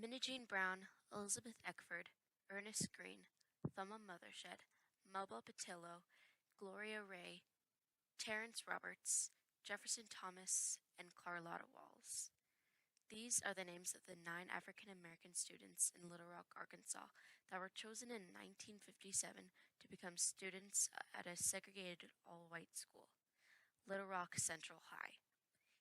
Minnie Jean Brown, Elizabeth Eckford, Ernest Green, Thumma Mothershed, Melba Patillo, Gloria Ray, Terrence Roberts, Jefferson Thomas, and Carlotta Walls. These are the names of the 9 African American students in Little Rock, Arkansas, that were chosen in 1957 to become students at a segregated all-white school, Little Rock Central High.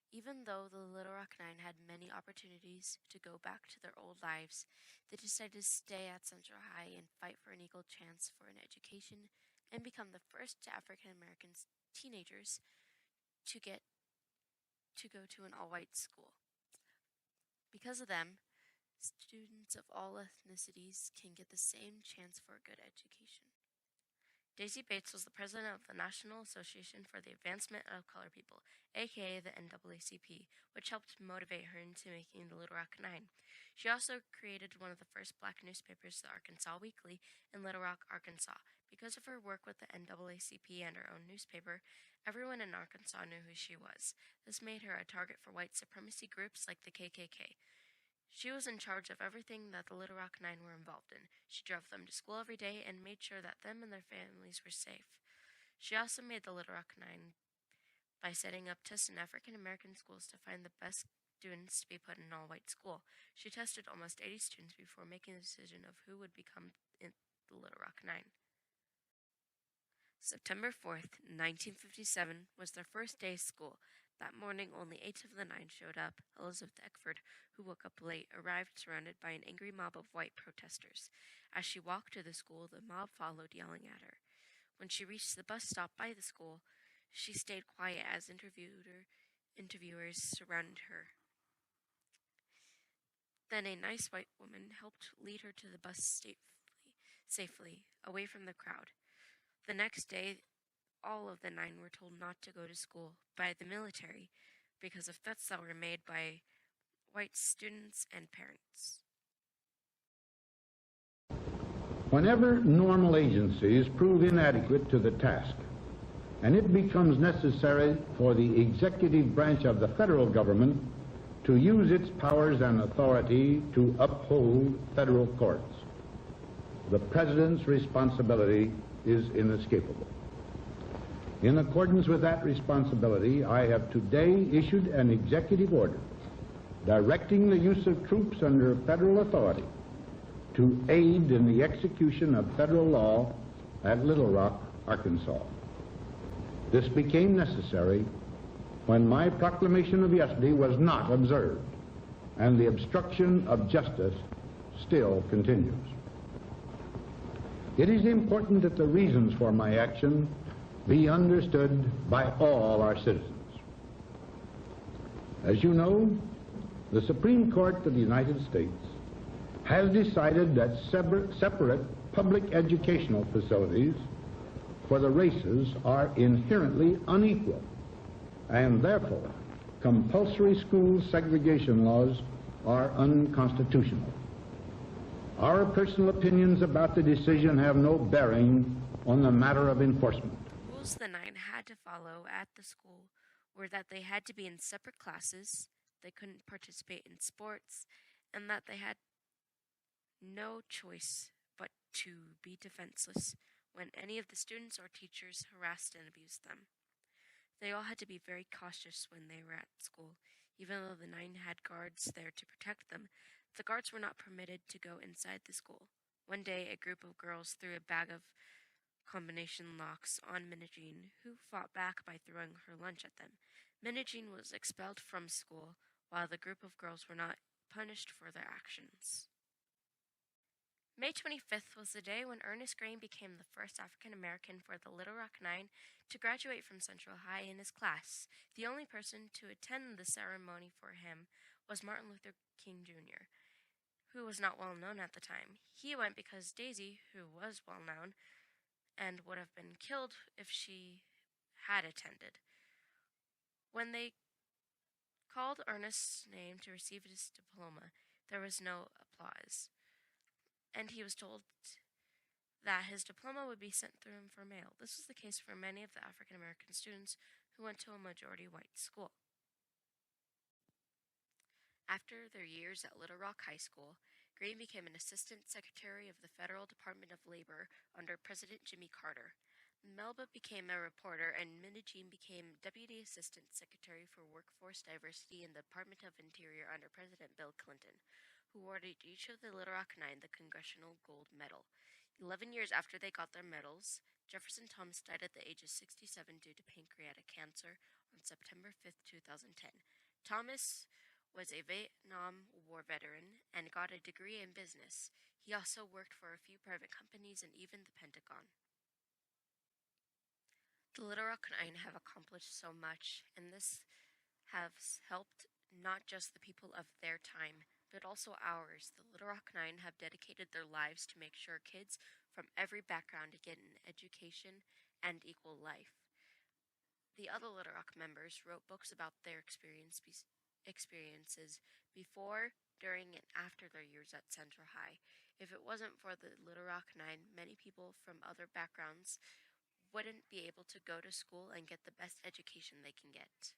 Even though the Little Rock Nine had many opportunities to go back to their old lives, they decided to stay at Central High and fight for an equal chance for an education and become the first African American teenagers to go to an all-white school. Because of them, students of all ethnicities can get the same chance for a good education. Daisy Bates was the president of the National Association for the Advancement of Colored People, aka the NAACP, which helped motivate her into making the Little Rock Nine. She also created one of the first black newspapers, the Arkansas Weekly, in Little Rock, Arkansas. Because of her work with the NAACP and her own newspaper, everyone in Arkansas knew who she was. This made her a target for white supremacy groups like the KKK. She was in charge of everything that the Little Rock Nine were involved in. She drove them to school every day and made sure that them and their families were safe. She also made the Little Rock Nine by setting up tests in African American schools to find the best students to be put in an all-white school. She tested almost 80 students before making the decision of who would become in the Little Rock Nine. September 4th, 1957 was their first day of school. That morning, only 8 of the 9 showed up. Elizabeth Eckford, who woke up late, arrived surrounded by an angry mob of white protesters. As she walked to the school, the mob followed, yelling at her. When she reached the bus stop by the school, she stayed quiet as interviewers surrounded her. Then a nice white woman helped lead her to the bus safely, away from the crowd. The next day, all of the 9 were told not to go to school by the military because of threats that were made by white students and parents. Whenever normal agencies prove inadequate to the task, and it becomes necessary for the executive branch of the federal government to use its powers and authority to uphold federal courts, the President's responsibility is inescapable. In accordance with that responsibility, I have today issued an executive order directing the use of troops under federal authority to aid in the execution of federal law at Little Rock, Arkansas. This became necessary when my proclamation of yesterday was not observed, and the obstruction of justice still continues. It is important that the reasons for my action be understood by all our citizens. As you know, the Supreme Court of the United States has decided that separate public educational facilities for the races are inherently unequal, and therefore compulsory school segregation laws are unconstitutional. Our personal opinions about the decision have no bearing on the matter of enforcement. The rules the 9 had to follow at the school were that they had to be in separate classes, they couldn't participate in sports, and that they had no choice but to be defenseless when any of the students or teachers harassed and abused them. They all had to be very cautious when they were at school. Even though the 9 had guards there to protect them, the guards were not permitted to go inside the school. One day, a group of girls threw a bag of combination locks on Minnie Jean, who fought back by throwing her lunch at them. Minnie Jean was expelled from school, while the group of girls were not punished for their actions. May 25th was the day when Ernest Green became the first African American for the Little Rock Nine to graduate from Central High in his class. The only person to attend the ceremony for him was Martin Luther King Jr., who was not well known at the time. He went because Daisy, who was well known, and would have been killed if she had attended. When they called Ernest's name to receive his diploma, there was no applause, and he was told that his diploma would be sent through him for mail. This was the case for many of the African American students who went to a majority white school. After their years at Little Rock High School, Green became an assistant secretary of the Federal Department of Labor under President Jimmy Carter. Melba became a reporter, and Minnie Jean became deputy assistant secretary for workforce diversity in the Department of Interior under President Bill Clinton, who awarded each of the Little Rock Nine the Congressional Gold Medal. 11 years after they got their medals, Jefferson Thomas died at the age of 67 due to pancreatic cancer on September 5, 2010. Thomas was a Vietnam War veteran and got a degree in business. He also worked for a few private companies and even the Pentagon. The Little Rock Nine have accomplished so much, and this has helped not just the people of their time, but also ours. The Little Rock Nine have dedicated their lives to make sure kids from every background get an education and equal life. The other Little Rock members wrote books about their experiences before, during, and after their years at Central High. If it wasn't for the Little Rock Nine, many people from other backgrounds wouldn't be able to go to school and get the best education they can get.